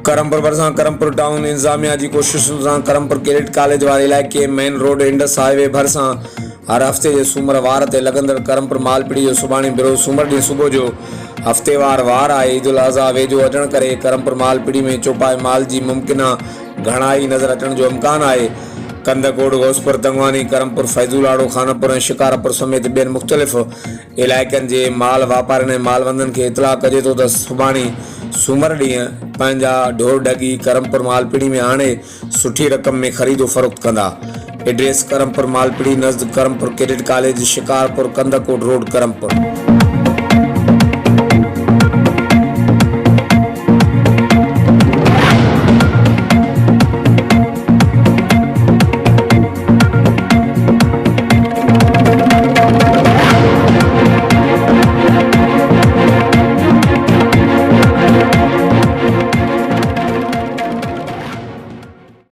ڪرمپور भरिसां ڪرمپور टाउन इंतज़ामिया जी कोशिशुनि सां ڪرمپور कैडेट कॉलेज वारे इलाइक़े मेन रोड इंडस हाईवे भरिसां हर हफ़्ते जे सूमर वार ते लॻंदड़ ڪرمپور मालपीड़ी जो सभाणي बरोज सूमर ॾींहुं सुबुह जो हफ़्तेवार वार आहे। ईद उल अज़हा वेझो अचण करे ڪرمپور मालपीड़ी में चौपाए माल जी मुमकिना घणाई नज़र अचण जो इम्कान आहे। कंदकोट घोसपुर तंगवानी ڪرمپور फैज़ुलाड़ो खानपुर ऐं शिकारपुर समेत ॿियनि मुख़्तलिफ़ इलाइक़नि जे माल वापारियुनि ऐं मालवंदनि खे इतला कजे थो त सुभाणे सूमर ॾींहुं पंहिंजा ढोर ढगी ڪرمپور मालपीड़ी में आणे सुठी रक़म में ख़रीदो फ़रोख़्त कंदा। एड्रेस ڪرمپور मालपीड़ी नज़द Karampur cadet college Shikarpur Kandhkot road Karampur.